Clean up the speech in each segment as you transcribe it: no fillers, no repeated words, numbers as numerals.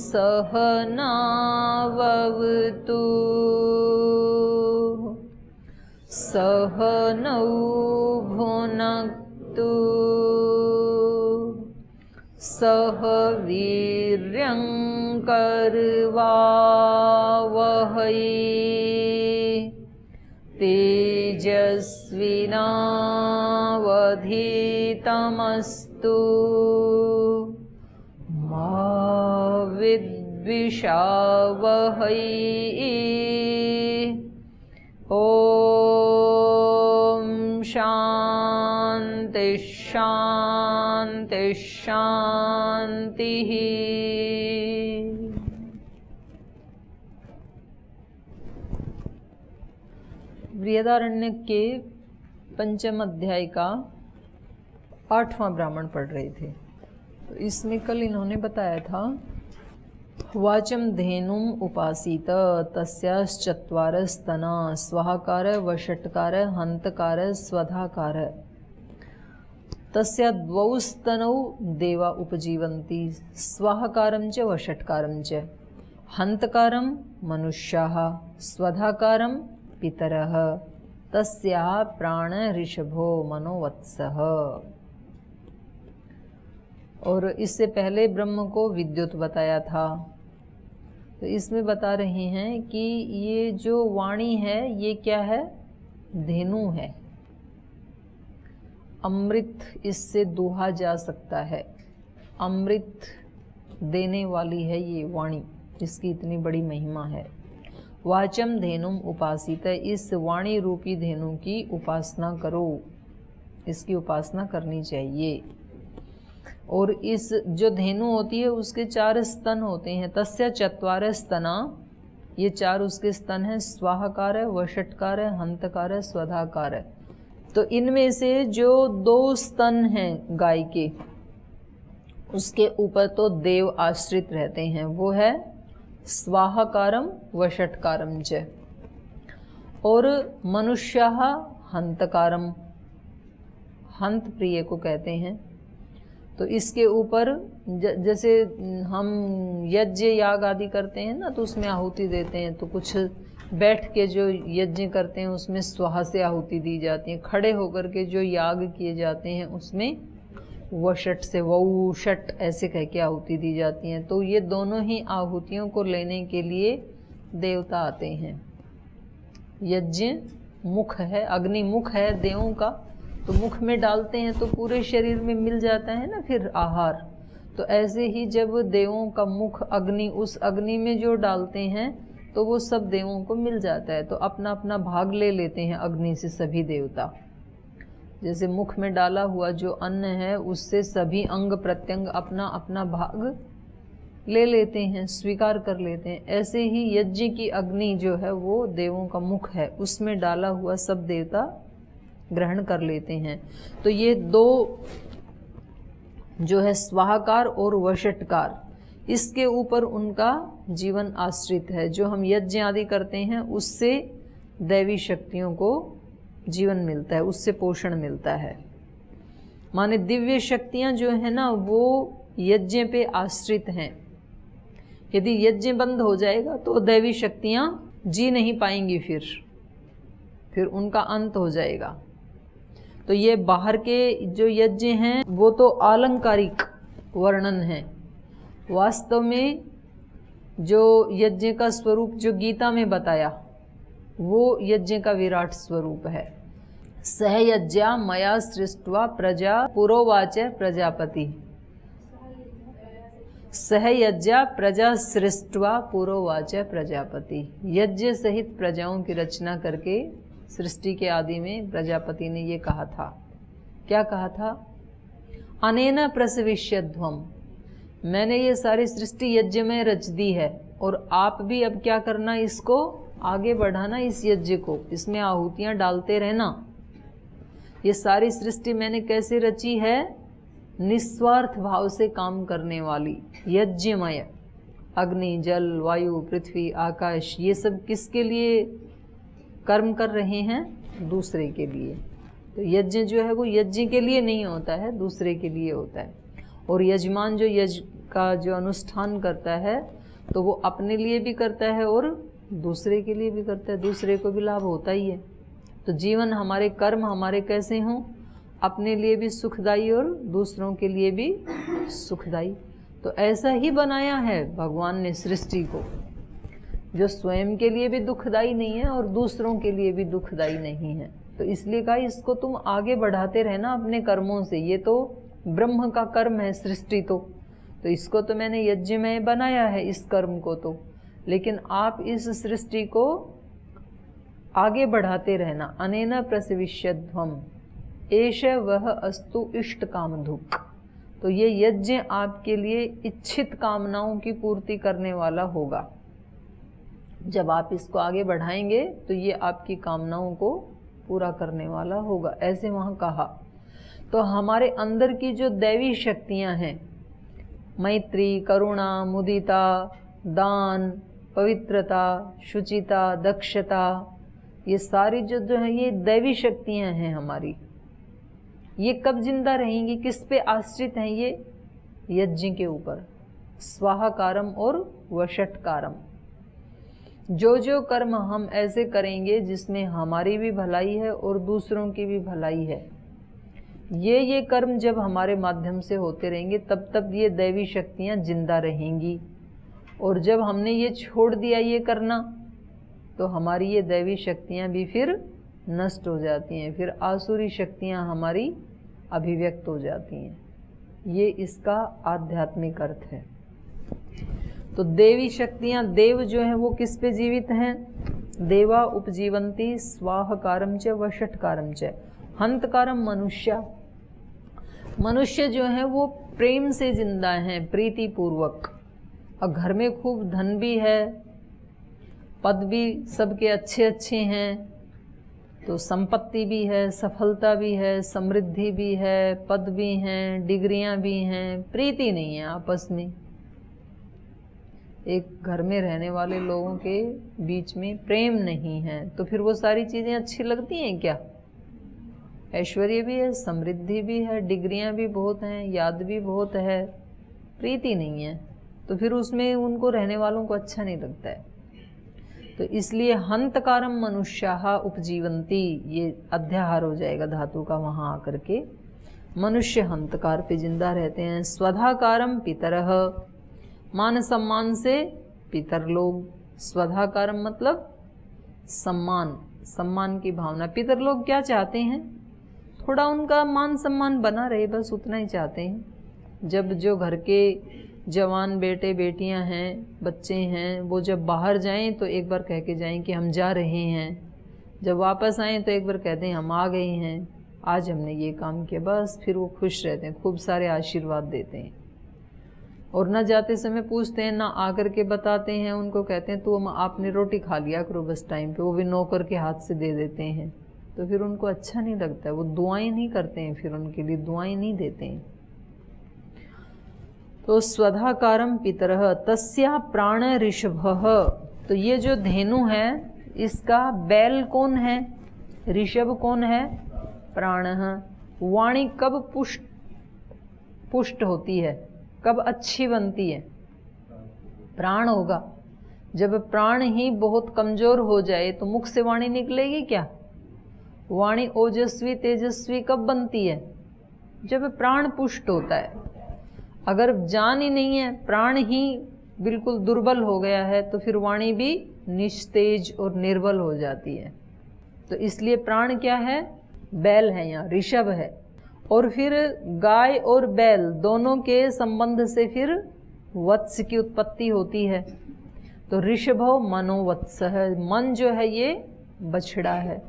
सहनावतु सहनौ भुनक्तु सह वीर्यं करवावहै तेजस्विनावधीतमस्तु मा विद्विषावहै। ॐ शान्ति शान्ति शान्तिः। बृहदारण्यक के पंचम अध्याय का 8वां ब्राह्मण पढ़ रहे थे। तो इसमें कल इन्होंने बताया था वाचम धेनुम उपासीत तस्याश्चत्वार स्तना स्वाहाकार वषट्कार हंतकार स्वधाकार तस्या द्वौ स्तनौ देवा उपजीवन्ति स्वाहाकारं च वषट्कारं च हंतकारं मनुष्याः स्वधाकारं पितरः तस्याः प्राण ऋषभो मनोवत्सः। और इससे पहले ब्रह्म को विद्युत बताया था। तो इसमें बता रहे हैं कि ये जो वाणी है ये क्या है, धेनु है। अमृत इससे दूहा जा सकता है, अमृत देने वाली है ये वाणी, इसकी इतनी बड़ी महिमा है। वाचम धेनुम उपासित, इस वाणी रूपी धेनु की उपासना करो, इसकी उपासना करनी चाहिए। और इस जो धेनु होती है उसके 4 स्तन होते हैं। तस्य चत्वार स्तना, ये 4 उसके स्तन हैं। स्वाहाकार, वषट्कार, हंतकार, स्वधाकार। तो इनमें से जो 2 स्तन हैं गाय के, उसके ऊपर तो देव आश्रित रहते हैं, वो है स्वाहाकारम वषट्कारम च। और मनुष्यः हंतकारम, हंत प्रिय को कहते हैं। तो इसके ऊपर जैसे हम यज्ञ याग आदि करते हैं ना, तो उसमें आहुति देते हैं। तो कुछ बैठ के जो यज्ञ करते हैं उसमें स्वाहा से आहुति दी जाती है। खड़े होकर के जो याग किए जाते हैं उसमें वषट से, वौषट ऐसे कह के आहुति दी जाती हैं। तो ये दोनों ही आहुतियों को लेने के लिए देवता आते हैं। यज्ञ मुख है, अग्नि मुख है देवों का, तो मुख में डालते हैं तो पूरे शरीर में मिल जाता है ना फिर आहार। तो ऐसे ही जब देवों का मुख अग्नि, उस अग्नि में जो डालते हैं तो वो सब देवों को मिल जाता है। तो अपना अपना भाग ले लेते हैं अग्नि से सभी देवता। जैसे मुख में डाला हुआ जो अन्न है उससे सभी अंग प्रत्यंग अपना अपना भाग ले लेते हैं, स्वीकार कर लेते हैं। ऐसे ही यज्ञ की अग्नि जो है वो देवों का मुख है, उसमें डाला हुआ सब देवता ग्रहण कर लेते हैं। तो ये 2 जो है स्वाहाकार और वषट्कार, इसके ऊपर उनका जीवन आश्रित है। जो हम यज्ञ आदि करते हैं उससे दैवी शक्तियों को जीवन मिलता है, उससे पोषण मिलता है। माने दिव्य शक्तियां जो है ना वो यज्ञ पे आश्रित हैं। यदि यज्ञ बंद हो जाएगा तो दैवी शक्तियां जी नहीं पाएंगी, फिर उनका अंत हो जाएगा। तो ये बाहर के जो यज्ञ हैं वो तो आलंकारिक वर्णन है। वास्तव में जो यज्ञ का स्वरूप जो गीता में बताया वो यज्ञ का विराट स्वरूप है। सहयज्ञा मया सृष्ट्वा प्रजा पुरोवाच प्रजापति, सहयज्ञा प्रजा सृष्ट्वा पुरोवाच प्रजापति। यज्ञ सहित प्रजाओं की रचना करके सृष्टि के आदि में प्रजापति ने ये कहा था। क्या कहा था? अनेन प्रसविष्यध्वम, मैंने ये सारी सृष्टि यज्ञ में रच दी है और आप भी अब क्या करना, इसको आगे बढ़ाना, इस यज्ञ को, इसमें आहुतियां डालते रहना। ये सारी सृष्टि मैंने कैसे रची है? निस्वार्थ भाव से काम करने वाली, यज्ञमय। अग्नि, जल, वायु, पृथ्वी, आकाश, ये सब किसके लिए कर्म कर रहे हैं? दूसरे के लिए। तो यज्ञ जो है वो यज्ञ के लिए नहीं होता है, दूसरे के लिए होता है। और यजमान जो यज्ञ का जो अनुष्ठान करता है तो वो अपने लिए भी करता है और दूसरे के लिए भी करता है, दूसरे को भी लाभ होता ही है। तो जीवन हमारे कर्म हमारे कैसे हों, अपने लिए भी सुखदायी और दूसरों के लिए भी सुखदायी। तो ऐसा ही बनाया है भगवान ने सृष्टि को, जो स्वयं के लिए भी दुखदायी नहीं है और दूसरों के लिए भी दुखदायी नहीं है। तो इसलिए कहा इसको तुम आगे बढ़ाते रहना अपने कर्मों से। ये तो ब्रह्म का कर्म है सृष्टि, तो इसको तो मैंने यज्ञ में बनाया है इस कर्म को, तो लेकिन आप इस सृष्टि को आगे बढ़ाते रहना। अनेन प्रसविष्यध्वम एष वह अस्तु इष्ट कामधुक्। तो ये यज्ञ आपके लिए इच्छित कामनाओं की पूर्ति करने वाला होगा। जब आप इसको आगे बढ़ाएंगे तो ये आपकी कामनाओं को पूरा करने वाला होगा, ऐसे वहाँ कहा। तो हमारे अंदर की जो दैवी शक्तियाँ हैं, मैत्री, करुणा, मुदिता, दान, पवित्रता, शुचिता, दक्षता, ये सारी जो है ये दैवी शक्तियाँ हैं हमारी। ये कब जिंदा रहेंगी, किस पे आश्रित हैं ये? यज्ञ के ऊपर। स्वाहाकारम और वषटकारम। जो जो कर्म हम ऐसे करेंगे जिसमें हमारी भी भलाई है और दूसरों की भी भलाई है, ये कर्म जब हमारे माध्यम से होते रहेंगे तब तब ये दैवी शक्तियाँ जिंदा रहेंगी। और जब हमने ये छोड़ दिया ये करना, तो हमारी ये दैवी शक्तियाँ भी फिर नष्ट हो जाती हैं, फिर आसुरी शक्तियाँ हमारी अभिव्यक्त हो जाती हैं। ये इसका आध्यात्मिक अर्थ है। तो देवी शक्तियाँ, देव जो हैं वो किस पे जीवित हैं? देवा उपजीवंती स्वाहकारम च वषटकारम च हंतकारम मनुष्य। मनुष्य जो है वो प्रेम से जिंदा हैं, प्रीति पूर्वक। और घर में खूब धन भी है, पद भी सबके अच्छे अच्छे हैं, तो संपत्ति भी है, सफलता भी है, समृद्धि भी है, पद भी हैं, डिग्रियां भी हैं, प्रीति नहीं है आपस में। एक घर में रहने वाले लोगों के बीच में प्रेम नहीं है, तो फिर वो सारी चीज़ें अच्छी लगती हैं क्या? ऐश्वर्य भी है, समृद्धि भी है, डिग्रियां भी बहुत हैं, याद भी बहुत है, प्रीति नहीं है, तो फिर उसमें उनको रहने वालों को अच्छा नहीं लगता है। तो इसलिए हंतकारम मनुष्याः उपजीवंती, ये अध्याहार हो जाएगा धातु का वहाँ आकर के। मनुष्य हंतकार पे जिंदा रहते हैं। स्वधाकारम पितरः, मान सम्मान से पितर लोग। स्वधाकारम मतलब सम्मान, सम्मान की भावना। पितर लोग क्या चाहते हैं? थोड़ा उनका मान सम्मान बना रहे, बस उतना ही चाहते हैं। जब जो घर के जवान बेटे बेटियां हैं, बच्चे हैं, वो जब बाहर जाएं तो एक बार कह के जाएं कि हम जा रहे हैं। जब वापस आएं तो एक बार कहते हैं हम आ गए हैं, आज हमने ये काम किया, बस फिर वो खुश रहते हैं, खूब सारे आशीर्वाद देते हैं। और न जाते समय पूछते हैं, ना आकर के बताते हैं, उनको कहते हैं तो आपने रोटी खा लिया करो बस टाइम पे, वो भी नौकर के हाथ से दे देते हैं। तो फिर उनको अच्छा नहीं लगता है, वो दुआएं नहीं करते हैं, फिर उनके लिए दुआएं नहीं देते हैं। तो स्वधाकारम पितरः तस्या प्राण ऋषभः। तो ये जो धेनु है इसका बैल कौन है? ऋषभ कौन है? प्राणः। वाणी कब पुष्ट होती है, कब अच्छी बनती है? प्राण होगा। जब प्राण ही बहुत कमजोर हो जाए तो मुख से वाणी निकलेगी क्या? वाणी ओजस्वी तेजस्वी कब बनती है? जब प्राण पुष्ट होता है। अगर जान ही नहीं है, प्राण ही बिल्कुल दुर्बल हो गया है, तो फिर वाणी भी निस्तेज और निर्बल हो जाती है। तो इसलिए प्राण क्या है? बैल है, यहाँ ऋषभ है। और फिर गाय और बैल दोनों के संबंध से फिर वत्स की उत्पत्ति होती है। तो ऋषभो मनोवत्स है, मन जो है ये बछड़ा है।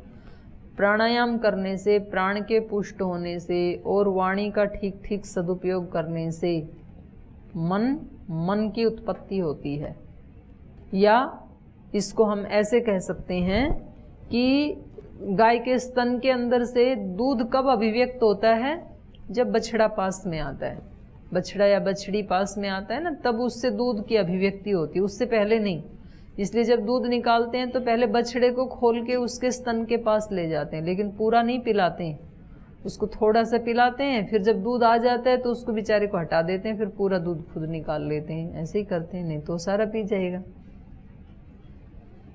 प्राणायाम करने से, प्राण के पुष्ट होने से और वाणी का ठीक ठीक सदुपयोग करने से मन की उत्पत्ति होती है। या इसको हम ऐसे कह सकते हैं कि गाय के स्तन के अंदर से दूध कब अभिव्यक्त होता है? जब बछड़ा पास में आता है, बछड़ा या बछड़ी पास में आता है ना, तब उससे दूध की अभिव्यक्ति होती है, उससे पहले नहीं। इसलिए जब दूध निकालते हैं तो पहले बछड़े को खोल के उसके स्तन के पास ले जाते हैं, लेकिन पूरा नहीं पिलाते हैं, उसको थोड़ा सा पिलाते हैं, फिर जब दूध आ जाता है तो उसको बेचारे को हटा देते हैं, फिर पूरा दूध खुद निकाल लेते हैं। ऐसे ही करते हैं, नहीं तो सारा पी जाएगा।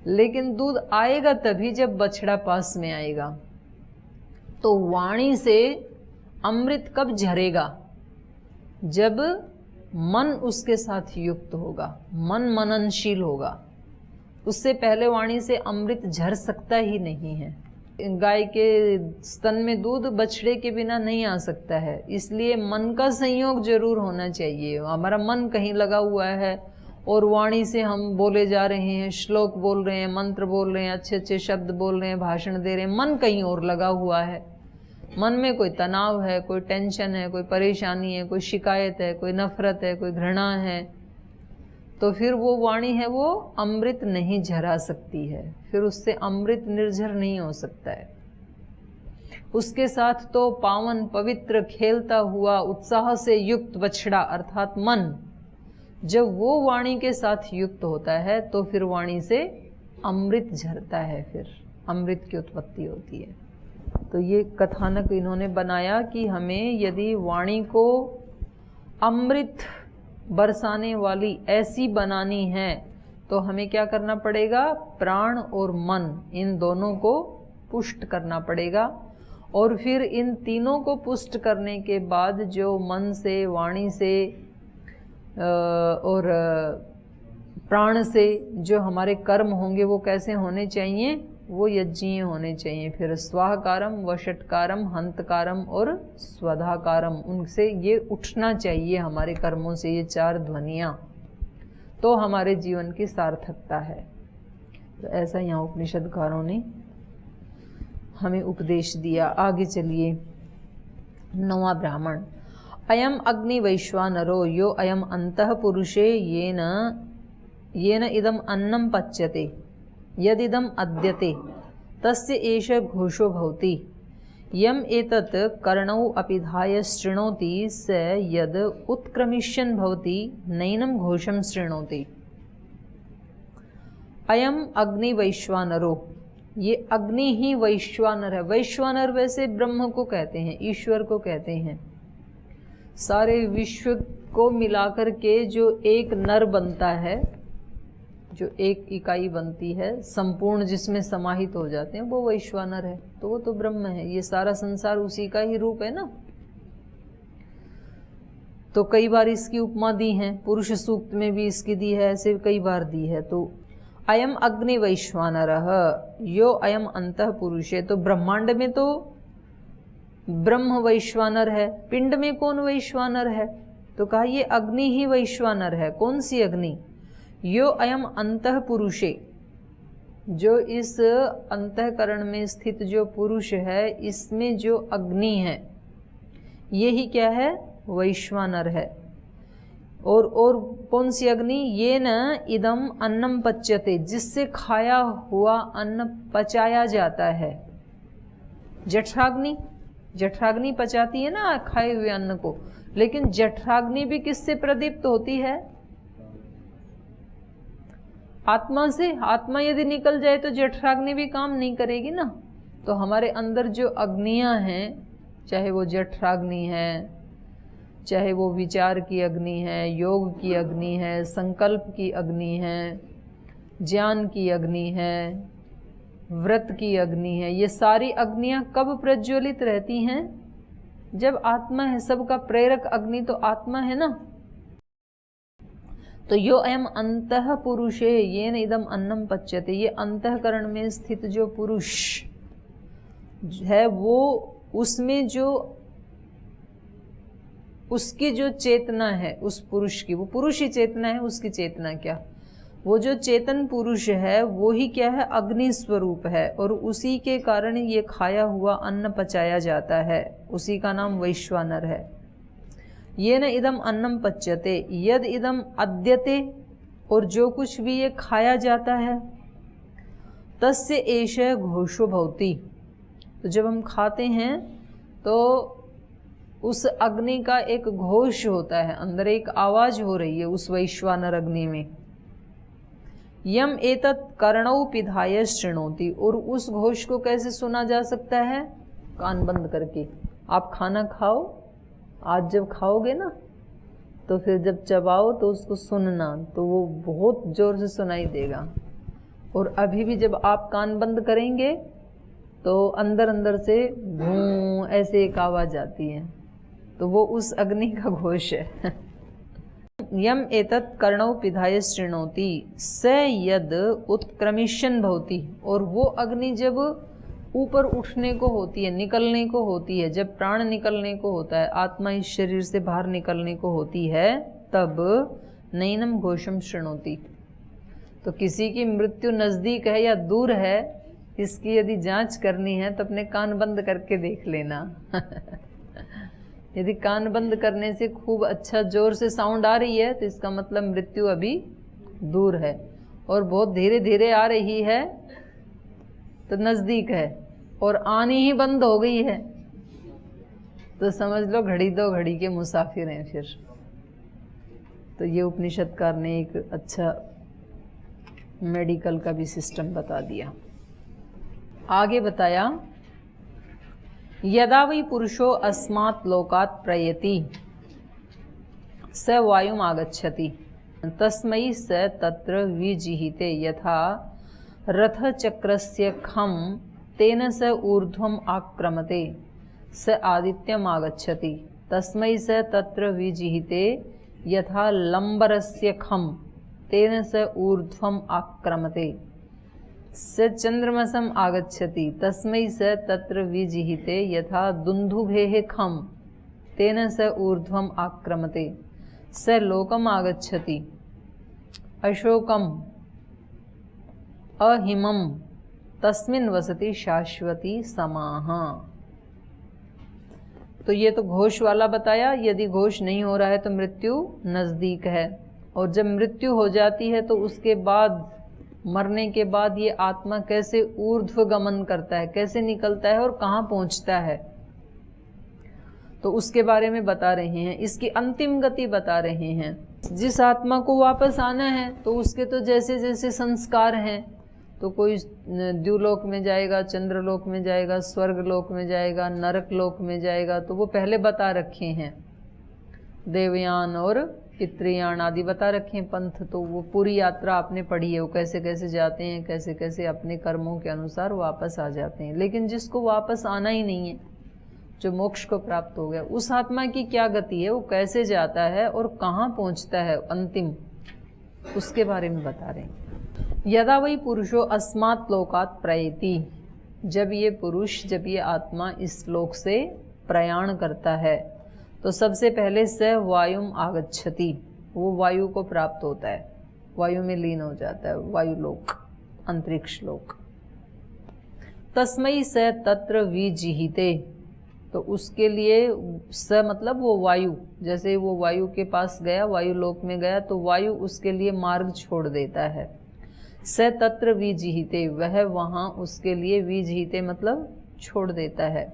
लेकिन दूध आएगा तभी जब बछड़ा पास में आएगा। तो वाणी से अमृत कब झरेगा? जब मन उसके साथ युक्त होगा, मन मननशील होगा। उससे पहले वाणी से अमृत झर सकता ही नहीं है। गाय के स्तन में दूध बछड़े के बिना नहीं आ सकता है, इसलिए मन का संयोग जरूर होना चाहिए। हमारा मन कहीं लगा हुआ है और वाणी से हम बोले जा रहे हैं, श्लोक बोल रहे हैं, मंत्र बोल रहे हैं, अच्छे अच्छे शब्द बोल रहे हैं, भाषण दे रहे हैं, मन कहीं और लगा हुआ है। मन में कोई तनाव है, कोई टेंशन है, कोई परेशानी है, कोई शिकायत है, कोई नफरत है, कोई घृणा है, तो फिर वो वाणी है वो अमृत नहीं झरा सकती है, फिर उससे अमृत निर्झर नहीं हो सकता है। उसके साथ तो पावन पवित्र खेलता हुआ उत्साह से युक्त बछड़ा अर्थात मन, जब वो वाणी के साथ युक्त होता है तो फिर वाणी से अमृत झरता है, फिर अमृत की उत्पत्ति होती है। तो ये कथानक इन्होंने बनाया कि हमें यदि वाणी को अमृत बरसाने वाली ऐसी बनानी है तो हमें क्या करना पड़ेगा? प्राण और मन इन दोनों को पुष्ट करना पड़ेगा। और फिर इन तीनों को पुष्ट करने के बाद जो मन से, वाणी से और प्राण से जो हमारे कर्म होंगे वो कैसे होने चाहिए? वो यज्ञीय होने चाहिए। फिर स्वाहकारम, वषटकारम, हंतकारम और स्वधाकारम, उनसे ये उठना चाहिए हमारे कर्मों से, ये चार ध्वनियाँ, तो हमारे जीवन की सार्थकता है। तो ऐसा यहाँ उपनिषदकारों ने हमें उपदेश दिया। आगे चलिए, 9वां ब्राह्मण। अयम अग्नि वैश्वानरो यो अयम अंतः पुरुषे येन इदम अन्नम पच्यते यदिदम अद्यते तस्य एष घोषो भवति यम एतत् कर्णौ अपि धाय शृणोति स यद उत्क्रमिष्यन् भवति नैनं घोषं शृणोति। अयम अग्नि वैश्वानरो, ये अग्नि ही वैश्वानर है। वैश्वानर वैसे ब्रह्म को कहते हैं, ईश्वर को कहते हैं। सारे विश्व को मिलाकर के जो एक नर बनता है, जो एक इकाई बनती है संपूर्ण, जिसमें समाहित हो जाते हैं, वो वैश्वानर है। तो वो तो ब्रह्म है। ये सारा संसार उसी का ही रूप है ना। तो कई बार इसकी उपमा दी है, पुरुष सूक्त में भी इसकी दी है, ऐसे कई बार दी है। तो अयम अग्नि वैश्वानरः यो अयम अंतः पुरुषे, तो ब्रह्मांड में तो ब्रह्म वैश्वानर है, पिंड में कौन वैश्वानर है? तो कहा ये अग्नि ही वैश्वानर है। कौन सी अग्नि? यो अयम अंतः पुरुषे, जो इस अंतःकरण में स्थित जो पुरुष है, इसमें जो अग्नि है, ये ही क्या है? वैश्वानर है। और कौन सी अग्नि? ये न इदम अन्नम पच्यते, जिससे खाया हुआ अन्न पचाया जाता है। जठराग्नि, जठराग्नि पचाती है ना खाए हुए अन्न को, लेकिन जठराग्नि भी किससे प्रदीप्त होती है? आत्मा से। आत्मा यदि निकल जाए तो जठराग्नि भी काम नहीं करेगी ना। तो हमारे अंदर जो अग्नियां हैं, चाहे वो जठराग्नि है, चाहे वो विचार की अग्नि है, योग की अग्नि है, संकल्प की अग्नि है, ज्ञान की अग्नि है, व्रत की अग्नि है, ये सारी अग्नियां कब प्रज्वलित रहती हैं? जब आत्मा है। सबका प्रेरक अग्नि तो आत्मा है ना। तो यो अयम अंतः पुरुषे येन इदम अन्नम पच्यते, ये अंतःकरण में स्थित जो पुरुष है, वो उसमें जो उसकी जो चेतना है उस पुरुष की, वो पुरुष ही चेतना है, उसकी चेतना क्या? वो जो चेतन पुरुष है वो ही क्या है? अग्नि स्वरूप है। और उसी के कारण ये खाया हुआ अन्न पचाया जाता है, उसी का नाम वैश्वानर है। ये न इदम अन्नम पच्यते यद इदम अद्यते, और जो कुछ भी ये खाया जाता है, तस्य एष घोषो भवति, तो जब हम खाते हैं तो उस अग्नि का एक घोष होता है, अंदर एक आवाज हो रही है उस वैश्वानर अग्नि में। यम एतत् कर्णौ पिधाय शृणोति, और उस घोष को कैसे सुना जा सकता है? कान बंद करके। आप खाना खाओ, आज जब खाओगे ना तो फिर जब चबाओ तो उसको सुनना, तो वो बहुत ज़ोर से सुनाई देगा। और अभी भी जब आप कान बंद करेंगे तो अंदर अंदर से भूं ऐसे एक आवाज़ आती है, तो वो उस अग्नि का घोष है। यम एतत् कर्णौ पिधाय शृणोति स यद उत्क्रमिष्यन् भवति। और वो अग्नि जब ऊपर उठने को होती है, निकलने को होती है, जब प्राण निकलने को होता है, आत्मा इस शरीर से बाहर निकलने को होती है, तब नैनम घोषम शृणोति। तो किसी की मृत्यु नज़दीक है या दूर है, इसकी यदि जांच करनी है तो अपने कान बंद करके देख लेना। यदि कान बंद करने से खूब अच्छा जोर से साउंड आ रही है तो इसका मतलब मृत्यु अभी दूर है, और बहुत धीरे धीरे आ रही है तो नज़दीक है, और आनी ही बंद हो गई है तो समझ लो घड़ी दो घड़ी के मुसाफिर हैं फिर। तो ये उपनिषदकार ने एक अच्छा मेडिकल का भी सिस्टम बता दिया। आगे बताया, यदा वै पुरुषो अस्मात् लोकात् प्रयति स वायुम आगच्छति तस्मै स तत्र विजिहिते यथा रथचक्रस्य खं तेन स ऊर्ध्वम् आक्रमते स आदित्यम् आगच्छति तस्मै स तत्र विजिहिते यथा लम्बरस्य खं तेन स ऊर्ध्वम् आक्रमते स चंद्रमसम आगच्छति तस्मै स तत्र विजिहिते यथा दुन्दुभेः खं तेन स ऊर्ध्वम् आक्रमते स लोकम् आगच्छति अशोकम् अहिमं तस्मिन् वसति शाश्वती समाः। तो ये तो घोष वाला बताया, यदि घोष नहीं हो रहा है तो मृत्यु नज़दीक है, और जब मृत्यु हो जाती है तो उसके बाद, मरने के बाद ये आत्मा कैसे ऊर्ध्व गमन करता है, कैसे निकलता है और कहाँ पहुँचता है, तो उसके बारे में बता रहे हैं। इसकी अंतिम गति बता रहे हैं। जिस आत्मा को वापस आना है तो उसके तो जैसे जैसे संस्कार हैं, तो कोई द्युलोक में जाएगा, चंद्रलोक में जाएगा, स्वर्गलोक में जाएगा, नरक लोक में जाएगा, तो वो पहले बता रखे हैं। देवयान और पितृयान आदि बता रखे हैं पंथ, तो वो पूरी यात्रा आपने पढ़ी है, वो कैसे कैसे जाते हैं, कैसे कैसे अपने कर्मों के अनुसार वापस आ जाते हैं। लेकिन जिसको वापस आना ही नहीं है, जो मोक्ष को प्राप्त हो गया, उस आत्मा की क्या गति है, वो कैसे जाता है और कहाँ पहुँचता है अंतिम, उसके बारे में बता रहे हैं। यदा वै पुरुषो अस्मात् लोकात् प्रयति, जब ये पुरुष, जब ये आत्मा इस लोक से प्रयाण करता है तो सबसे पहले स वायुम आगच्छति, वो वायु को प्राप्त होता है, वायु में लीन हो जाता है, वायु लोक, अंतरिक्ष लोक। तस्मै स तत्र विजिहिते, तो उसके लिए स मतलब वो वायु, जैसे वो वायु के पास गया, वायु लोक में गया, तो वायु उसके लिए मार्ग छोड़ देता है। स तत्र विजिहिते, वह वहाँ उसके लिए, विजिहिते मतलब छोड़ देता है।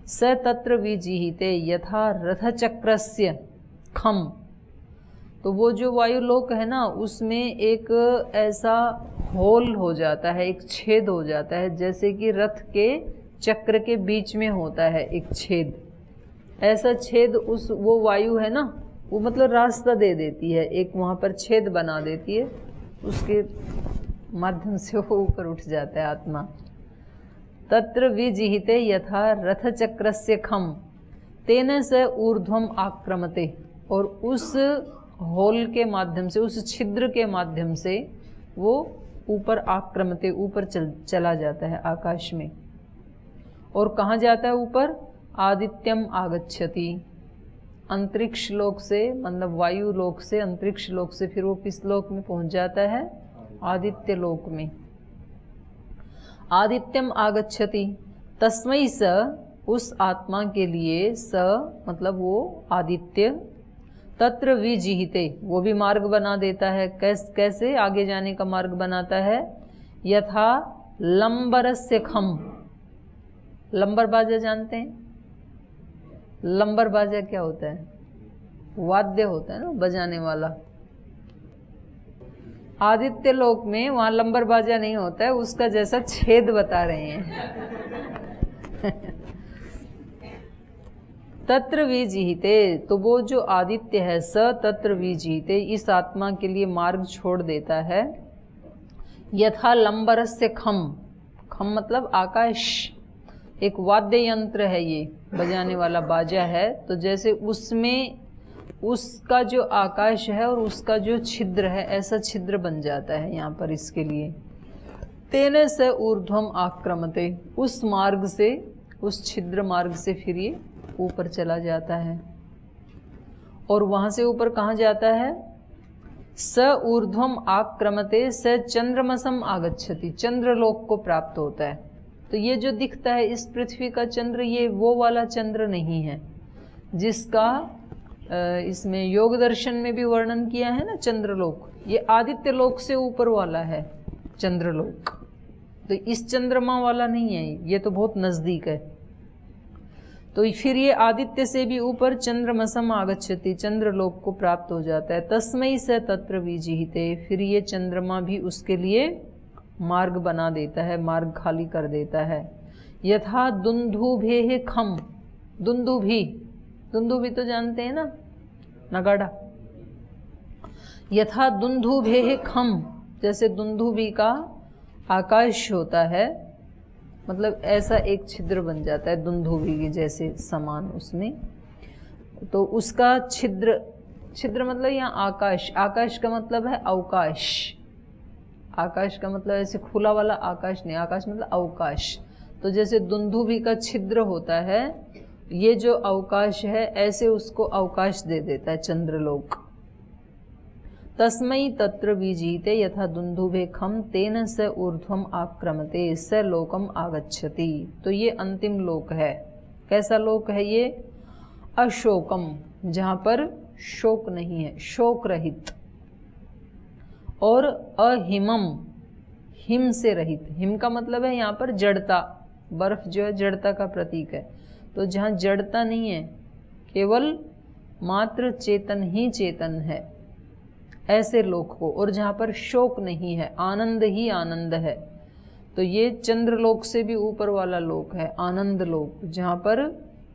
स तत्र विजिहिते यथा रथचक्रस्य खम, तो वो जो वायु लोक है ना, उसमें एक ऐसा होल हो जाता है, एक छेद हो जाता है, जैसे कि रथ के चक्र के बीच में होता है एक छेद, ऐसा छेद उस वो वायु है ना, वो मतलब रास्ता दे देती है, एक वहाँ पर छेद बना देती है, उसके माध्यम से वो ऊपर उठ जाता है आत्मा। तत्र विजिहिते यथा रथचक्रस्य खम तेन स ऊर्ध्वम आक्रमते, और उस होल के माध्यम से, उस छिद्र के माध्यम से वो ऊपर आक्रमते, ऊपर चला जाता है आकाश में। और कहाँ जाता है ऊपर? आदित्यम आगच्छति, अंतरिक्ष लोक से, मतलब वायु लोक से, अंतरिक्ष लोक से फिर वो किस लोक में पहुँच जाता है? आदित्य लोक में। आदित्यम आगच्छति, तस्मै स, उस आत्मा के लिए, स मतलब वो आदित्य, तत्र विजिहिते, वो भी मार्ग बना देता है। कैसे आगे जाने का मार्ग बनाता है? यथा लंबरस्य खम, लंबर बाजा जानते हैं? लंबर बाजा क्या होता है? वाद्य होता है ना, बजाने वाला। आदित्य लोक में वहाँ लंबर बाजा नहीं होता है, उसका जैसा छेद बता रहे हैं। तत्र विजिहिते, तो वो जो आदित्य है स तत्र विजिहिते, इस आत्मा के लिए मार्ग छोड़ देता है। यथा लंबरस्य खम, खम मतलब आकाश, एक वाद्य यंत्र है, ये बजाने वाला बाजा है। तो जैसे उसमें उसका जो आकाश है और उसका जो छिद्र है, ऐसा छिद्र बन जाता है यहाँ पर इसके लिए। तेने से ऊर्ध्वम आक्रमते, उस मार्ग से, उस छिद्र मार्ग से फिर ये ऊपर चला जाता है। और वहाँ से ऊपर कहाँ जाता है? स ऊर्ध्वम आक्रमते स चंद्रमसम आगच्छति, चंद्रलोक को प्राप्त होता है। तो ये जो दिखता है इस पृथ्वी का चंद्र, ये वो वाला चंद्र नहीं है जिसका इसमें योग दर्शन में भी वर्णन किया है ना, चंद्रलोक। ये आदित्य लोक से ऊपर वाला है चंद्रलोक, तो इस चंद्रमा वाला नहीं है, ये तो बहुत नज़दीक है। तो फिर ये आदित्य से भी ऊपर चंद्रमसम आगच्छति, चंद्रलोक को प्राप्त हो जाता है। तस्मै से तत्र विजिहिते, फिर ये चंद्रमा भी उसके लिए मार्ग बना देता है, मार्ग खाली कर देता है। यथा दुंदुभेः खम, दुंदुभी, दुंदुभी तो जानते हैं ना, नगाड़ा। यथा दुंदुभेः खम, जैसे दुंदुभी का आकाश होता है, मतलब ऐसा एक छिद्र बन जाता है दुंदुभी के जैसे समान उसमें। तो उसका छिद्र, छिद्र मतलब यहाँ आकाश, आकाश का मतलब है अवकाश। आकाश का मतलब ऐसे खुला वाला आकाश नहीं, आकाश मतलब अवकाश। तो जैसे दुंदुभी का छिद्र होता है, ये जो अवकाश है ऐसे उसको अवकाश दे देता है चंद्रलोक। तस्मै तत्र विजिहिते यथा दुंदुभे खम तेन स ऊर्ध्वम आक्रमते स लोकम आगच्छति। तो ये अंतिम लोक है। कैसा लोक है ये? अशोकम, जहाँ पर शोक नहीं है, शोक रहित। और अहिमम, हिम से रहित। हिम का मतलब है यहाँ पर जड़ता, बर्फ जो है जड़ता का प्रतीक है। तो जहाँ जड़ता नहीं है, केवल मात्र चेतन ही चेतन है, ऐसे लोक को। और जहाँ पर शोक नहीं है, आनंद ही आनंद है, तो ये चंद्रलोक से भी ऊपर वाला लोक है, आनंद लोक, जहाँ पर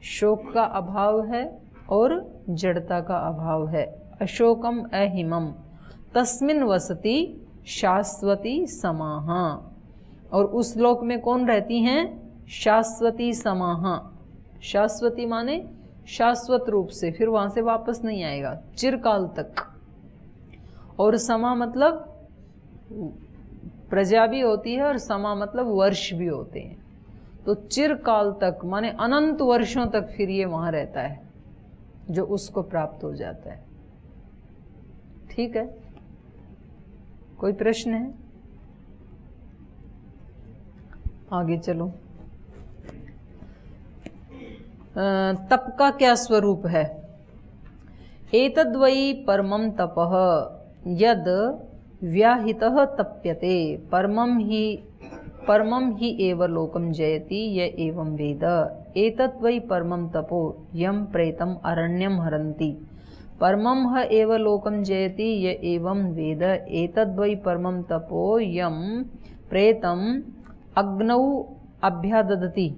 शोक का अभाव है और जड़ता का अभाव है। अशोकम अहिमम तस्मिन् वसति शाश्वती समाहा। और उस लोक में कौन रहती हैं? शाश्वती समाहा। शाश्वती माने शाश्वत रूप से, फिर वहाँ से वापस नहीं आएगा, चिरकाल तक। और समा मतलब प्रजा भी होती है और समा मतलब वर्ष भी होते हैं। तो चिरकाल तक माने अनंत वर्षों तक फिर ये वहाँ रहता है, जो उसको प्राप्त हो जाता है। ठीक है, कोई प्रश्न है? आगे चलो। तप का क्या स्वरूप है? एतद्वै परमं तपः यद व्याहितः तप्यते परमं ही एव लोकं जयति य एवं वेद। एतद्वै परमं तपो यं प्रेतम् अरण्यं हरन्ति परमं ह एव लोकं जयति य एवं वेद। एतद्वै परमं तपो यं प्रेतम् अग्नौ अभ्याददति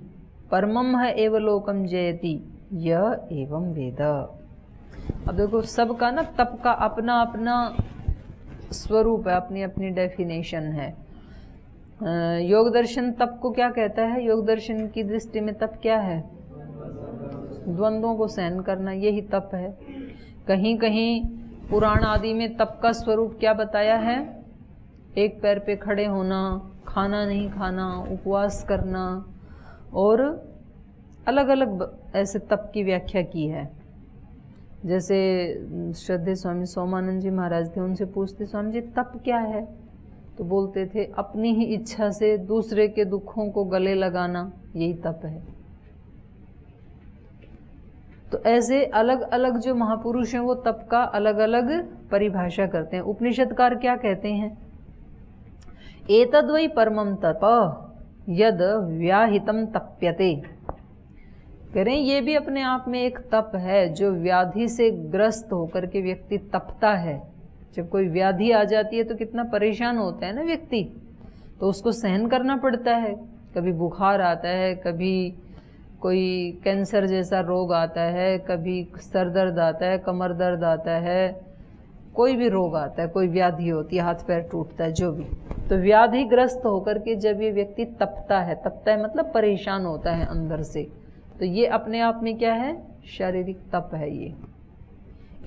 परमं ह एव लोकं जयति य एवं वेद। अब देखो, सबका ना तप का अपना अपना स्वरूप है, अपनी अपनी डेफिनेशन है। योग दर्शन तप को क्या कहता है? योग दर्शन की दृष्टि में तप क्या है? द्वंद्वों को सहन करना, यही तप है। कहीं कहीं पुराण आदि में तप का स्वरूप क्या बताया है? एक पैर पे खड़े होना, खाना नहीं खाना, उपवास करना, और अलग अलग ऐसे तप की व्याख्या की है। जैसे श्रद्धेय स्वामी सोमानंद जी महाराज थे, उनसे पूछते, स्वामी जी तप क्या है? तो बोलते थे, अपनी ही इच्छा से दूसरे के दुखों को गले लगाना, यही तप है। तो ऐसे अलग अलग जो महापुरुष हैं वो तप का अलग अलग परिभाषा करते हैं। उपनिषदकार क्या कहते हैं? एतद्वै परमं तप यद व्याहितं तप्यते। करें, ये भी अपने आप में एक तप है। जो व्याधि से ग्रस्त होकर के व्यक्ति तपता है, जब कोई व्याधि आ जाती है तो कितना परेशान होता है ना व्यक्ति, तो उसको सहन करना पड़ता है। कभी बुखार आता है, कभी कोई कैंसर जैसा रोग आता है, कभी सर दर्द आता है, कमर दर्द आता है, कोई भी रोग आता है, कोई व्याधि होती है, हाथ पैर टूटता है, जो भी, तो व्याधिग्रस्त होकर के जब ये व्यक्ति तपता है मतलब परेशान होता है अंदर से, तो ये अपने आप में क्या है? शारीरिक तप है ये।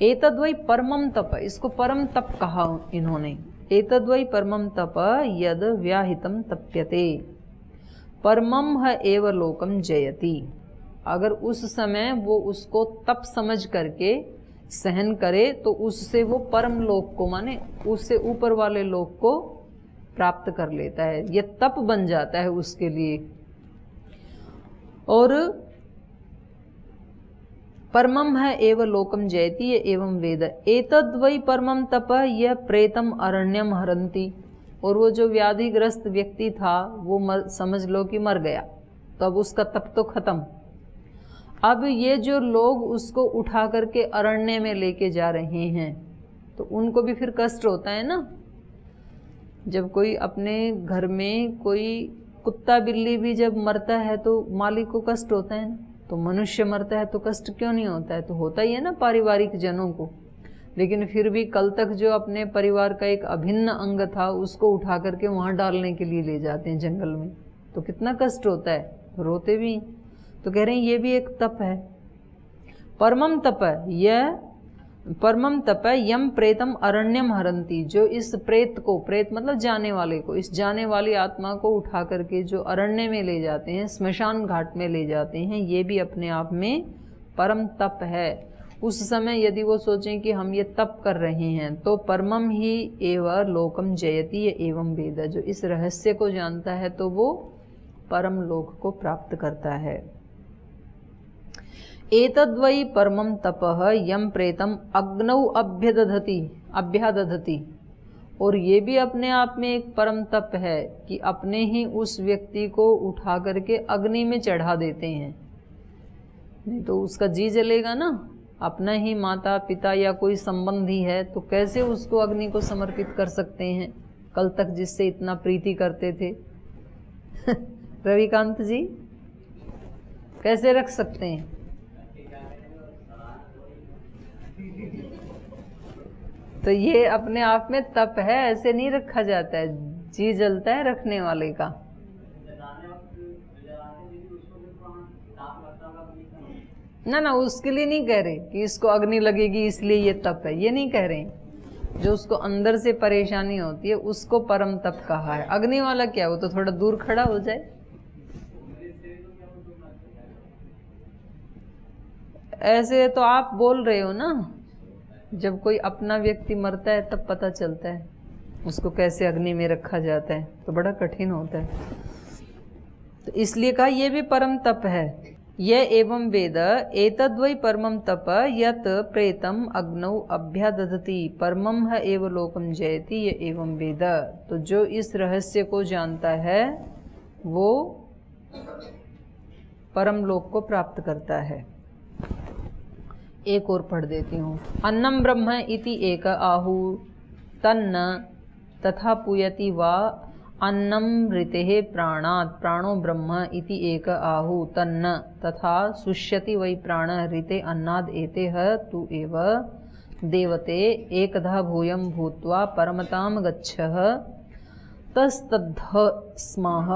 एतद्वै परमम तप, इसको परम तप कहा इन्होंने। एतद्वै परमम तप यद व्याहितम तप्यते परमम है एव लोकम जयति। अगर उस समय वो उसको तप समझ करके सहन करे तो उससे वो परम लोक को, माने उससे ऊपर वाले लोक को प्राप्त कर लेता है, ये तप बन जाता है उसके लिए। और परमम है एव लोकम जयति, ये एवं वेद। एतद् वै परमम तप यह प्रेतम अरण्यम हरंती। और वो जो व्याधिग्रस्त व्यक्ति था वो समझ लो कि मर गया, तो अब उसका तप तो खत्म। अब ये जो लोग उसको उठा करके अरण्य में लेके जा रहे हैं तो उनको भी फिर कष्ट होता है ना। जब कोई अपने घर में कोई कुत्ता बिल्ली भी जब मरता है तो मालिक को कष्ट होता है ना, तो मनुष्य मरता है तो कष्ट क्यों नहीं होता है? तो होता ही है ना पारिवारिक जनों को। लेकिन फिर भी कल तक जो अपने परिवार का एक अभिन्न अंग था उसको उठा करके वहाँ डालने के लिए ले जाते हैं जंगल में, तो कितना कष्ट होता है, रोते भी। तो कह रहे हैं ये भी एक तप है। परमम तप, यह परमम तप यम प्रेतम अरण्यम हरंती। जो इस प्रेत को, प्रेत मतलब जाने वाले को, इस जाने वाली आत्मा को उठा करके जो अरण्य में ले जाते हैं, स्मशान घाट में ले जाते हैं, ये भी अपने आप में परम तप है। उस समय यदि वो सोचें कि हम ये तप कर रहे हैं तो परमम ही एव लोकम जयति एवं वेद। जो इस रहस्य को जानता है तो वो परम लोक को प्राप्त करता है। एतद्वै परमं तपः यम प्रेतम अग्नौ अभ्यादधति। और ये भी अपने आप में एक परम तप है कि अपने ही उस व्यक्ति को उठा करके अग्नि में चढ़ा देते हैं। नहीं तो उसका जी जलेगा ना। अपना ही माता पिता या कोई संबंधी है तो कैसे उसको अग्नि को समर्पित कर सकते हैं, कल तक जिससे इतना प्रीति करते थे। रविकांत जी कैसे रख सकते हैं? तो ये अपने आप में तप है, ऐसे नहीं रखा जाता है, जी जलता है रखने वाले का। ना उसके लिए नहीं कह रहे कि इसको अग्नि लगेगी इसलिए ये तप है, ये नहीं कह रहे। जो उसको अंदर से परेशानी होती है उसको परम तप कहा है। अग्नि वाला क्या, वो तो थोड़ा दूर खड़ा हो जाए। ऐसे तो आप बोल रहे हो ना, जब कोई अपना व्यक्ति मरता है तब पता चलता है उसको कैसे अग्नि में रखा जाता है, तो बड़ा कठिन होता है। तो इसलिए कहा ये भी परम तप है। यह एवं वेद एतद्वै परमं तप यत प्रेतम अग्नौ अभ्यादधति परमं है एव लोकम जयति, ये एवं वेद। तो जो इस रहस्य को जानता है वो परम लोक को प्राप्त करता है। एक और पढ़ देती हूँ। अन्नम ब्रह्म इति एक आहु तन्न तथा पूयति वा अन्नम ऋतेः प्राणात् प्राणो ब्रह्म इति एक आहु तन्न तथा शुष्यति वै प्राण ऋते अन्नाद् एतेः तु एव देवते एकधा भूयं भूत्वा परमतां गच्छः तस्तद्धः स्मः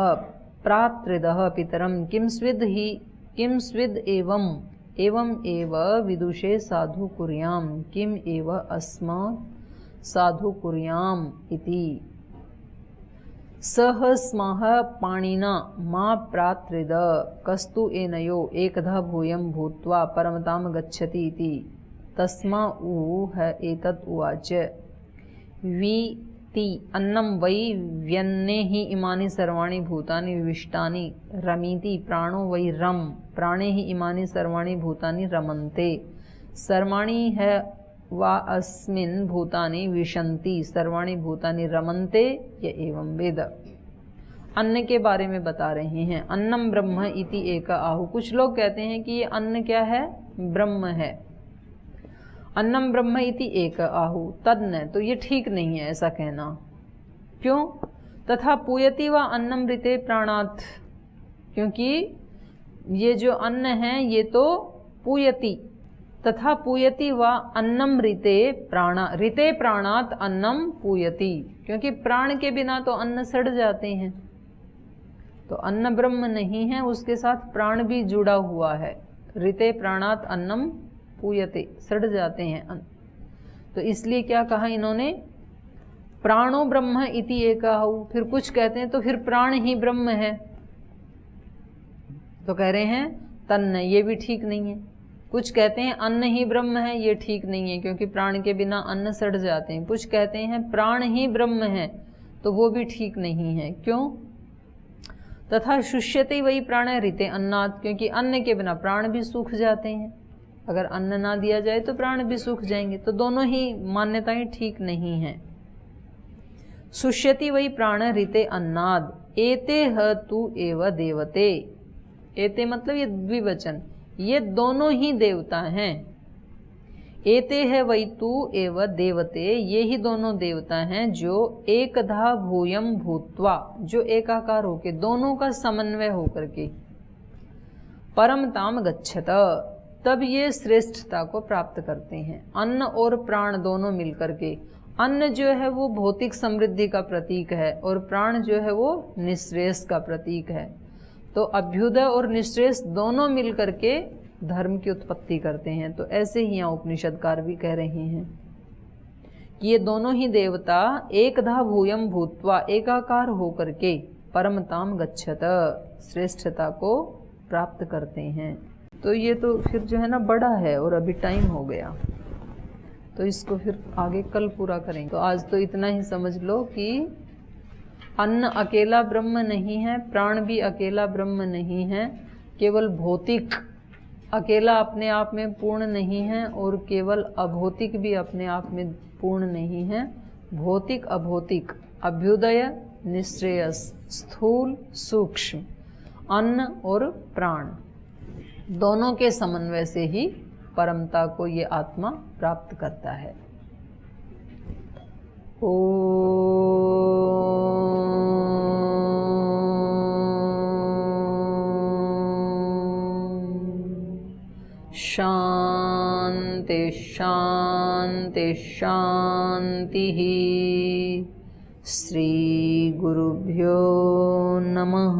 प्रात्रिदः पितरं किं स्विद् एवं एव विदुषे साधु कुर्याम किम एव अस्मात् साधु कुर्याम इति सह स्मः पाणिना मा प्रात्रिद कस्तु एनयो एकधा भूयं भूत्वा परमतां गच्छति इति तस्मा ऊह एतत् उवाच वीति अन्नं वै व्यन्ने हि इमानि सर्वाणि भूतानि विविष्टानि रमीति प्राणो वै रम प्राणे ही इमानि सर्वाणि भूतानि रमन्ते सर्वाणि है वा अस्मिन् भूतानि विशन्ति सर्वाणि भूतानि रमन्ते ये एवं वेद। अन्न के बारे में बता रहे हैं। अन्नम ब्रह्म इति एक आहु। कुछ लोग कहते हैं कि ये अन्न क्या है, ब्रह्म है। अन्नम ब्रह्म इति एक आहु तद्न, तो ये ठीक नहीं है ऐसा कहना। क्यों? तथा पूयति व अन्नम ऋते प्राणात्, क्योंकि ये जो अन्न है ये तो पूयति, तथा पूयति व अन्नम ऋते प्राणा, ऋते प्राणात अन्नम पूयति, क्योंकि प्राण के बिना तो अन्न सड़ जाते हैं। तो अन्न ब्रह्म नहीं है, उसके साथ प्राण भी जुड़ा हुआ है। ऋते प्राणात अन्नम पूयते, सड़ जाते हैं अन्न। तो इसलिए क्या कहा इन्होंने, प्राणो ब्रह्म इति एकहु। फिर कुछ कहते हैं तो फिर प्राण ही ब्रह्म है, तो कह रहे हैं तन्न, ये भी ठीक नहीं है। कुछ कहते हैं अन्न ही ब्रह्म है, ये ठीक नहीं है क्योंकि प्राण के बिना अन्न सड़ जाते हैं। कुछ कहते हैं प्राण ही ब्रह्म है, तो वो भी ठीक नहीं है। क्यों? तथा शुष्यते वही प्राण ऋते अन्नात्, क्योंकि अन्न के बिना प्राण भी सूख जाते हैं। अगर अन्न ना दिया जाए तो प्राण भी सूख जाएंगे, तो दोनों ही मान्यताएं ठीक नहीं हैं। शुष्यति वही प्राण ऋते अन्नाद, एते ह तु एव देवते। एते मतलब ये द्विवचन, ये दोनों ही देवता हैं। एते है वही तु एव देवते, ये ही दोनों देवता हैं जो एकधा भूयम भूत्वा, जो एकाकार होके, दोनों का समन्वय होकर के परमताम गच्छत, तब ये श्रेष्ठता को प्राप्त करते हैं। अन्न और प्राण दोनों मिलकर के, अन्न जो है वो भौतिक समृद्धि का प्रतीक है और प्राण जो है वो निःश्रेयस का प्रतीक है। तो अभ्युदय और निःश्रेयस दोनों मिलकर के धर्म की उत्पत्ति करते हैं। तो ऐसे ही यहाँ उपनिषदकार भी कह रहे हैं कि ये दोनों ही देवता एकधा भूयम भूत्वा, एकाकार होकर के परमताम गच्छत, श्रेष्ठता को प्राप्त करते हैं। तो ये तो फिर जो है ना बड़ा है और अभी टाइम हो गया, तो इसको फिर आगे कल पूरा करेंगे। तो आज तो इतना ही समझ लो कि अन्न अकेला ब्रह्म नहीं है, प्राण भी अकेला ब्रह्म नहीं है, केवल भौतिक अकेला अपने आप में पूर्ण नहीं है और केवल अभौतिक भी अपने आप में पूर्ण नहीं है। भौतिक अभौतिक, अभ्युदय निःश्रेयस, स्थूल सूक्ष्म, अन्न और प्राण, दोनों के समन्वय से ही परमता को ये आत्मा प्राप्त करता है। शांति शांति शांति। श्री गुरुभ्यो नमः।